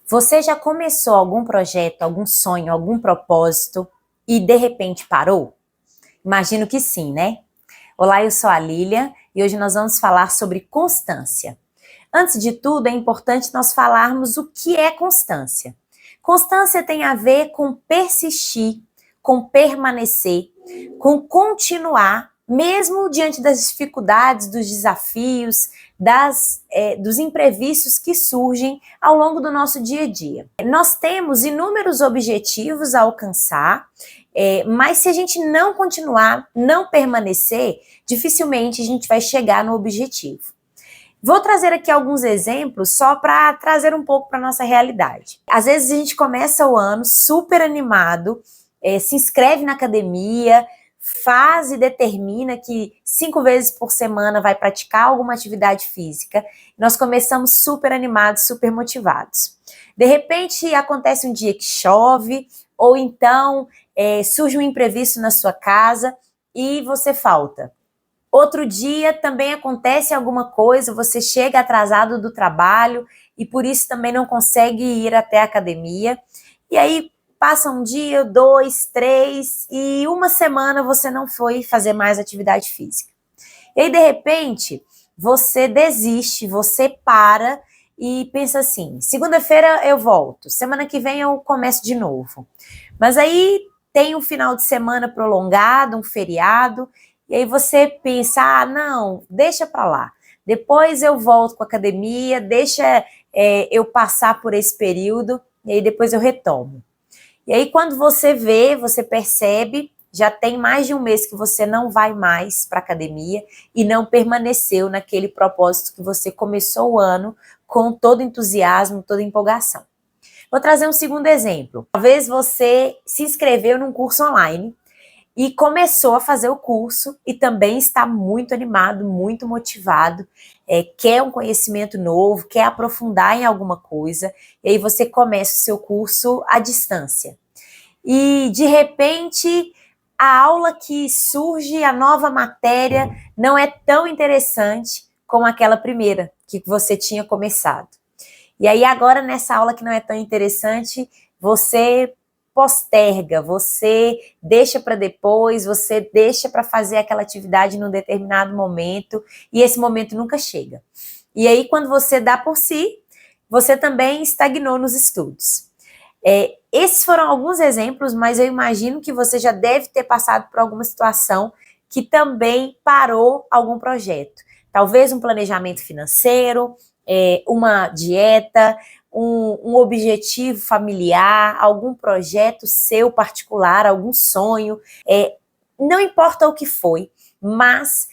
Você já começou algum projeto, algum sonho, algum propósito e de repente parou? Imagino que sim, né? Olá, eu sou a Lília e hoje nós vamos falar sobre constância. Antes de tudo, é importante nós falarmos o que é constância. Constância tem a ver com persistir, com permanecer, com continuar, mesmo diante das dificuldades, dos desafios, dos imprevistos que surgem ao longo do nosso dia a dia. Nós temos inúmeros objetivos a alcançar, mas se a gente não continuar, não permanecer, dificilmente a gente vai chegar no objetivo. Vou trazer aqui alguns exemplos só para trazer um pouco para a nossa realidade. Às vezes a gente começa o ano super animado, se inscreve na academia, faz e determina que 5 vezes por semana vai praticar alguma atividade física. Nós começamos super animados, super motivados. De repente acontece um dia que chove, ou então surge um imprevisto na sua casa e você falta. Outro dia também acontece alguma coisa, você chega atrasado do trabalho e por isso também não consegue ir até a academia. E aí passa um dia, 2, 3 e uma semana você não foi fazer mais atividade física. E aí de repente você desiste, você para e pensa assim, segunda-feira eu volto, semana que vem eu começo de novo. Mas aí tem um final de semana prolongado, um feriado, e aí você pensa, não, deixa pra lá. Depois eu volto com a academia, deixa eu passar por esse período, e aí depois eu retomo. E aí quando você vê, você percebe, já tem mais de um mês que você não vai mais para a academia e não permaneceu naquele propósito que você começou o ano com todo entusiasmo, toda empolgação. Vou trazer um segundo exemplo. Talvez você se inscreveu num curso online e começou a fazer o curso e também está muito animado, muito motivado, quer um conhecimento novo, quer aprofundar em alguma coisa, e aí você começa o seu curso à distância. E, de repente, a aula que surge, a nova matéria, não é tão interessante como aquela primeira que você tinha começado. E aí agora, nessa aula que não é tão interessante, você posterga, você deixa para depois, você deixa para fazer aquela atividade num determinado momento, e esse momento nunca chega. E aí, quando você dá por si, você também estagnou nos estudos. Esses foram alguns exemplos, mas eu imagino que você já deve ter passado por alguma situação que também parou algum projeto. Talvez um planejamento financeiro, uma dieta, um objetivo familiar, algum projeto seu particular, algum sonho, não importa o que foi, mas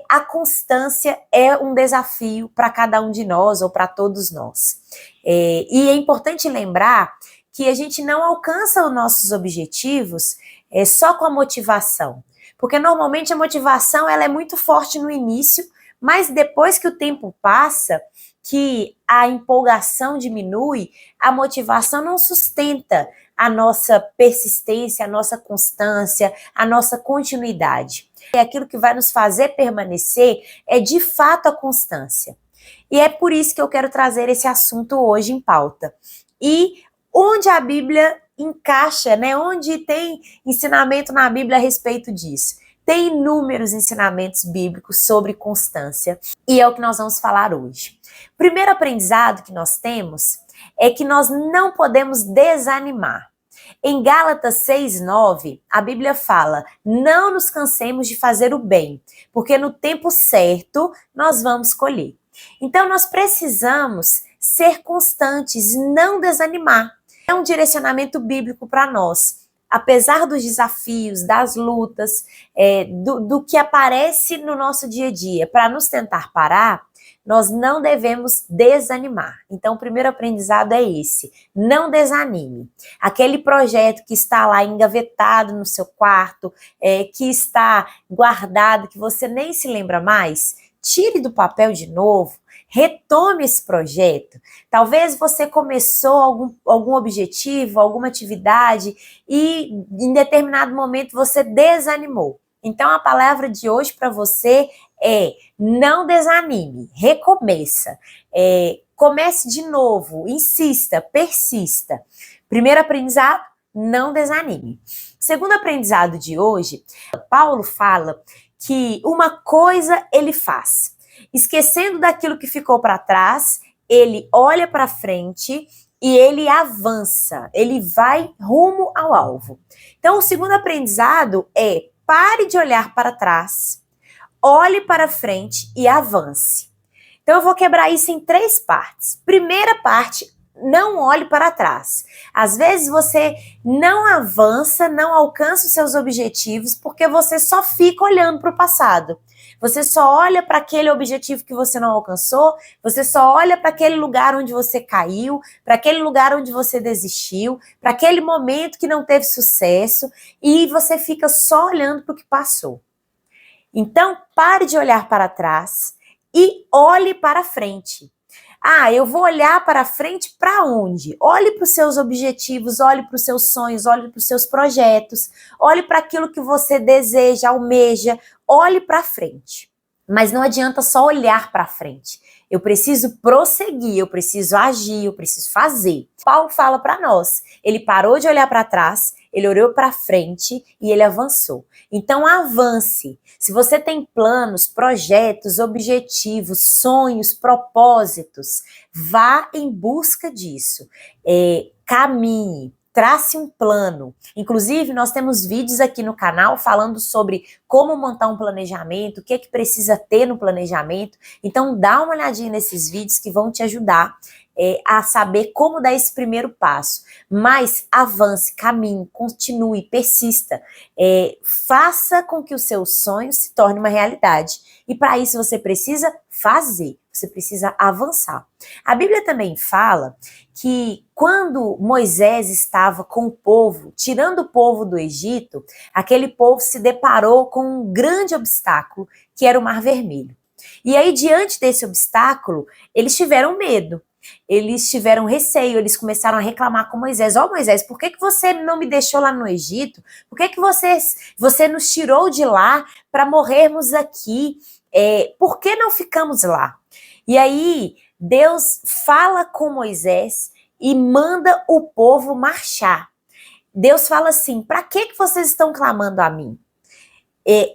a constância é um desafio para cada um de nós ou para todos nós. E é importante lembrar que a gente não alcança os nossos objetivos só com a motivação, porque normalmente a motivação ela é muito forte no início, mas depois que o tempo passa, que a empolgação diminui, a motivação não sustenta a nossa persistência, a nossa constância, a nossa continuidade. E aquilo que vai nos fazer permanecer é de fato a constância. E é por isso que eu quero trazer esse assunto hoje em pauta. E onde a Bíblia encaixa, né? Onde tem ensinamento na Bíblia a respeito disso? Tem inúmeros ensinamentos bíblicos sobre constância e é o que nós vamos falar hoje. O primeiro aprendizado que nós temos é que nós não podemos desanimar. Em Gálatas 6:9, a Bíblia fala, não nos cansemos de fazer o bem, porque no tempo certo nós vamos colher. Então nós precisamos ser constantes e não desanimar. É um direcionamento bíblico para nós. Apesar dos desafios, das lutas, do que aparece no nosso dia a dia, para nos tentar parar, nós não devemos desanimar. Então, o primeiro aprendizado é esse, não desanime. Aquele projeto que está lá engavetado no seu quarto, que está guardado, que você nem se lembra mais, tire do papel de novo, retome esse projeto. Talvez você começou algum objetivo, alguma atividade e em determinado momento você desanimou. Então a palavra de hoje para você é não desanime, recomeça. comece de novo, insista, persista. Primeiro aprendizado, não desanime. Segundo aprendizado de hoje, Paulo fala que uma coisa ele faz. Esquecendo daquilo que ficou para trás, ele olha para frente e ele avança, ele vai rumo ao alvo. Então, o segundo aprendizado é: pare de olhar para trás, olhe para frente e avance. Então, eu vou quebrar isso em 3 partes. Primeira parte, não olhe para trás. Às vezes você não avança, não alcança os seus objetivos porque você só fica olhando para o passado. Você só olha para aquele objetivo que você não alcançou, você só olha para aquele lugar onde você caiu, para aquele lugar onde você desistiu, para aquele momento que não teve sucesso e você fica só olhando para o que passou. Então, pare de olhar para trás e olhe para frente. Ah, eu vou olhar para frente para onde? Olhe para os seus objetivos, olhe para os seus sonhos, olhe para os seus projetos, olhe para aquilo que você deseja, almeja, olhe para frente. Mas não adianta só olhar para frente. Eu preciso prosseguir, eu preciso agir, eu preciso fazer. Paulo fala para nós, ele parou de olhar para trás, ele olhou para frente e ele avançou. Então avance. Se você tem planos, projetos, objetivos, sonhos, propósitos, vá em busca disso. Caminhe. Trace um plano. Inclusive, nós temos vídeos aqui no canal falando sobre como montar um planejamento, o que é que precisa ter no planejamento. Então, dá uma olhadinha nesses vídeos que vão te ajudar a saber como dar esse primeiro passo. Mas avance, caminhe, continue, persista. Faça com que o seu sonho se torne uma realidade. E para isso você precisa fazer, você precisa avançar. A Bíblia também fala que quando Moisés estava com o povo, tirando o povo do Egito, aquele povo se deparou com um grande obstáculo, que era o Mar Vermelho. E aí, diante desse obstáculo, eles tiveram medo. Eles tiveram receio, eles começaram a reclamar com Moisés. Moisés, por que você não me deixou lá no Egito? Por que você nos tirou de lá para morrermos aqui? Por que não ficamos lá? E aí, Deus fala com Moisés e manda o povo marchar. Deus fala assim, para que vocês estão clamando a mim?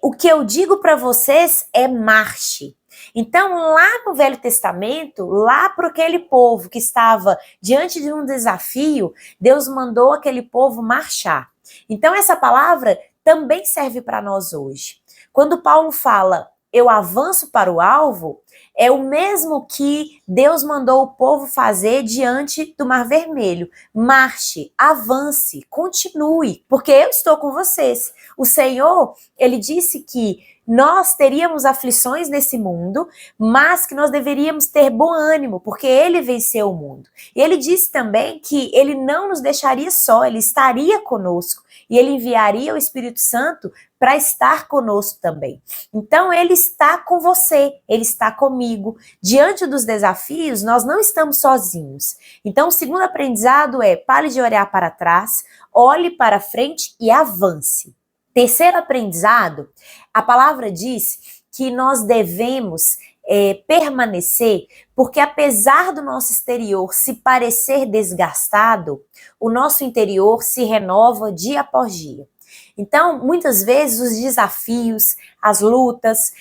O que eu digo para vocês é marche. Então, lá no Velho Testamento, lá para aquele povo que estava diante de um desafio, Deus mandou aquele povo marchar. Então, essa palavra também serve para nós hoje. Quando Paulo fala, eu avanço para o alvo, é o mesmo que Deus mandou o povo fazer diante do Mar Vermelho. Marche, avance, continue, porque eu estou com vocês. O Senhor, ele disse que nós teríamos aflições nesse mundo, mas que nós deveríamos ter bom ânimo, porque ele venceu o mundo. E ele disse também que ele não nos deixaria só, ele estaria conosco e ele enviaria o Espírito Santo para estar conosco também. Então, ele está com você, ele está comigo. Diante dos desafios, nós não estamos sozinhos. Então, o segundo aprendizado é: pare de olhar para trás, olhe para frente e avance. Terceiro aprendizado, a palavra diz que nós devemos permanecer, porque apesar do nosso exterior se parecer desgastado, o nosso interior se renova dia após dia. Então, muitas vezes os desafios, as lutas,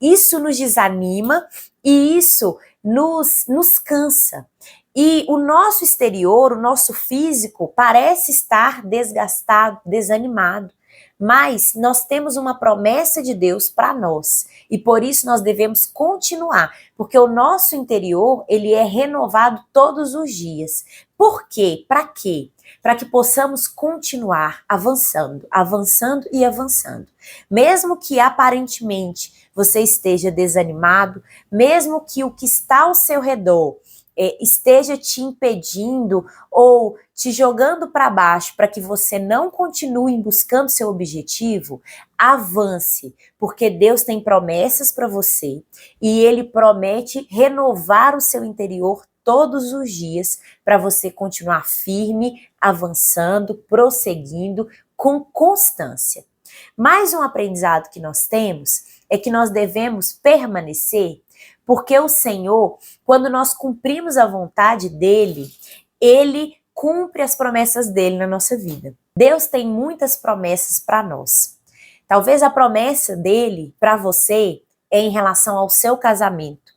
isso nos desanima e isso nos cansa. E o nosso exterior, o nosso físico, parece estar desgastado, desanimado. Mas nós temos uma promessa de Deus para nós e por isso nós devemos continuar, porque o nosso interior, ele é renovado todos os dias. Por quê? Para quê? Para que possamos continuar avançando, avançando e avançando. Mesmo que aparentemente você esteja desanimado, mesmo que o que está ao seu redor esteja te impedindo ou te jogando para baixo para que você não continue buscando seu objetivo, avance, porque Deus tem promessas para você e Ele promete renovar o seu interior todos os dias para você continuar firme, avançando, prosseguindo com constância. Mais um aprendizado que nós temos é que nós devemos permanecer Porque o Senhor, quando nós cumprimos a vontade dele, ele cumpre as promessas dele na nossa vida. Deus tem muitas promessas para nós. Talvez a promessa dele para você é em relação ao seu casamento,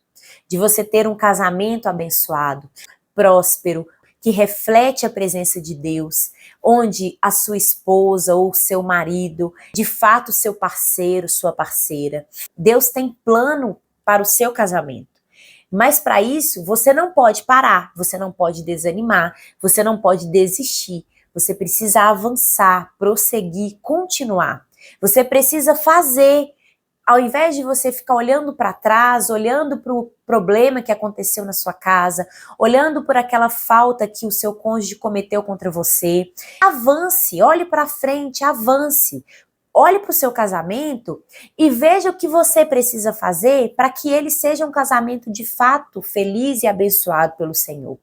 de você ter um casamento abençoado, próspero, que reflete a presença de Deus, onde a sua esposa ou seu marido, de fato seu parceiro, sua parceira. Deus tem plano para o seu casamento. Mas para isso, você não pode parar, você não pode desanimar, você não pode desistir. Você precisa avançar, prosseguir, continuar. Você precisa fazer. Ao invés de você ficar olhando para trás, olhando para o problema que aconteceu na sua casa, olhando por aquela falta que o seu cônjuge cometeu contra você, avance, olhe para frente, avance. Olhe para o seu casamento e veja o que você precisa fazer para que ele seja um casamento de fato feliz e abençoado pelo Senhor.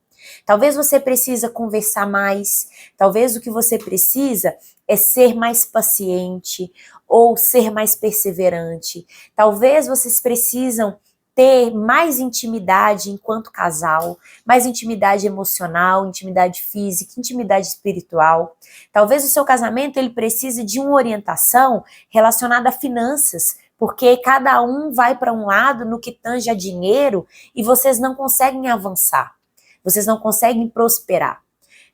Talvez você precisa conversar mais, talvez o que você precisa é ser mais paciente ou ser mais perseverante. Talvez vocês precisam ter mais intimidade enquanto casal, mais intimidade emocional, intimidade física, intimidade espiritual. Talvez o seu casamento ele precise de uma orientação relacionada a finanças, porque cada um vai para um lado no que tange a dinheiro e vocês não conseguem avançar, vocês não conseguem prosperar.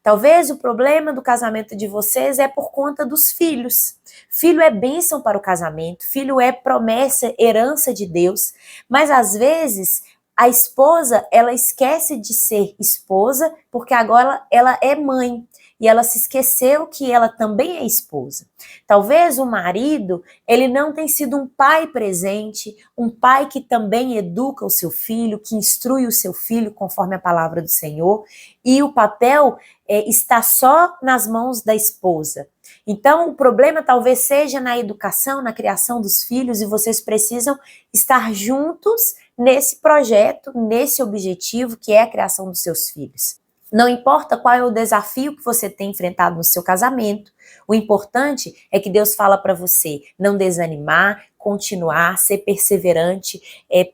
Talvez o problema do casamento de vocês é por conta dos filhos. Filho é bênção para o casamento, filho é promessa, herança de Deus, mas às vezes a esposa, ela esquece de ser esposa porque agora ela é mãe e ela se esqueceu que ela também é esposa. Talvez o marido, ele não tem sido um pai presente, um pai que também educa o seu filho, que instrui o seu filho conforme a palavra do Senhor, e o papel está só nas mãos da esposa. Então, o problema talvez seja na educação, na criação dos filhos, e vocês precisam estar juntos nesse projeto, nesse objetivo que é a criação dos seus filhos. Não importa qual é o desafio que você tem enfrentado no seu casamento, o importante é que Deus fala para você não desanimar, continuar, ser perseverante,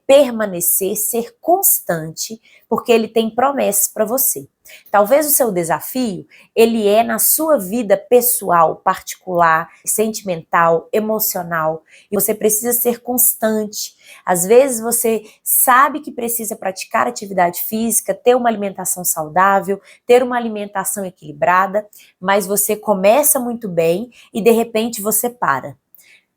permanecer, ser constante, porque Ele tem promessas para você. Talvez o seu desafio, ele é na sua vida pessoal, particular, sentimental, emocional, e você precisa ser constante. Às vezes você sabe que precisa praticar atividade física, ter uma alimentação saudável, ter uma alimentação equilibrada, mas você começa muito bem e de repente você para.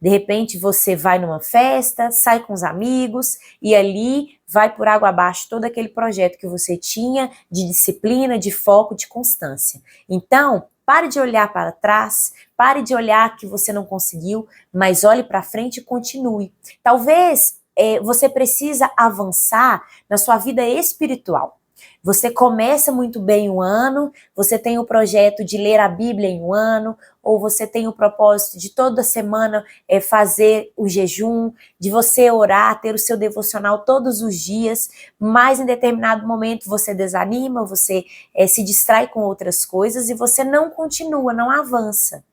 De repente você vai numa festa, sai com os amigos e ali vai por água abaixo todo aquele projeto que você tinha de disciplina, de foco, de constância. Então, pare de olhar para trás, pare de olhar que você não conseguiu, mas olhe para frente e continue. Talvez você precisa avançar na sua vida espiritual. Você começa muito bem um ano, você tem o projeto de ler a Bíblia em um ano, ou você tem o propósito de toda semana fazer o jejum, de você orar, ter o seu devocional todos os dias, mas em determinado momento você desanima, você se distrai com outras coisas e você não continua, não avança.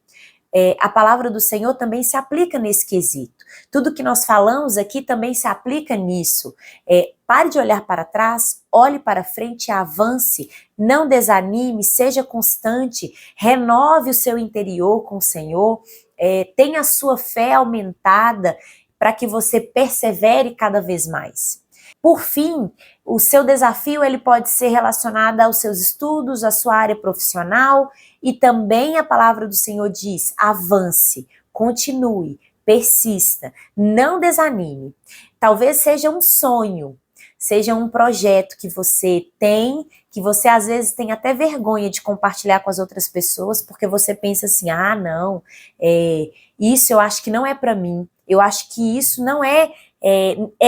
A palavra do Senhor também se aplica nesse quesito. Tudo que nós falamos aqui também se aplica nisso. Pare de olhar para trás, olhe para frente e avance. Não desanime, seja constante, renove o seu interior com o Senhor, tenha a sua fé aumentada para que você persevere cada vez mais. Por fim, o seu desafio ele pode ser relacionado aos seus estudos, à sua área profissional, e também a palavra do Senhor diz: avance, continue, persista, não desanime. Talvez seja um sonho, seja um projeto que você tem, que você às vezes tem até vergonha de compartilhar com as outras pessoas, porque você pensa assim, não, isso eu acho que não é para mim, eu acho que isso não é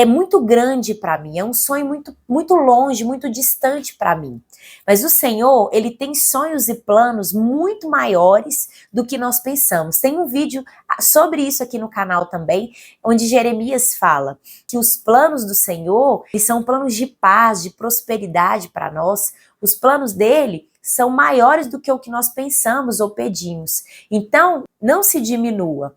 muito grande para mim, é um sonho muito, muito longe, muito distante para mim. Mas o Senhor, Ele tem sonhos e planos muito maiores do que nós pensamos. Tem um vídeo sobre isso aqui no canal também, onde Jeremias fala que os planos do Senhor são planos de paz, de prosperidade para nós. Os planos dele são maiores do que o que nós pensamos ou pedimos. Então, não se diminua.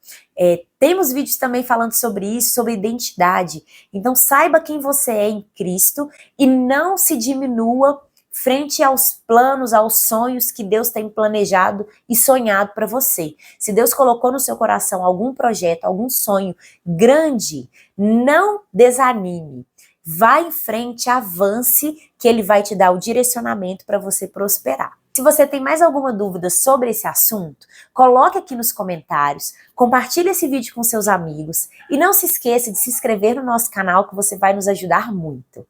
Temos vídeos também falando sobre isso, sobre identidade. Então saiba quem você é em Cristo e não se diminua frente aos planos, aos sonhos que Deus tem planejado e sonhado para você. Se Deus colocou no seu coração algum projeto, algum sonho grande, não desanime. Vá em frente, avance, que Ele vai te dar o direcionamento para você prosperar. Se você tem mais alguma dúvida sobre esse assunto, coloque aqui nos comentários, compartilhe esse vídeo com seus amigos e não se esqueça de se inscrever no nosso canal que você vai nos ajudar muito.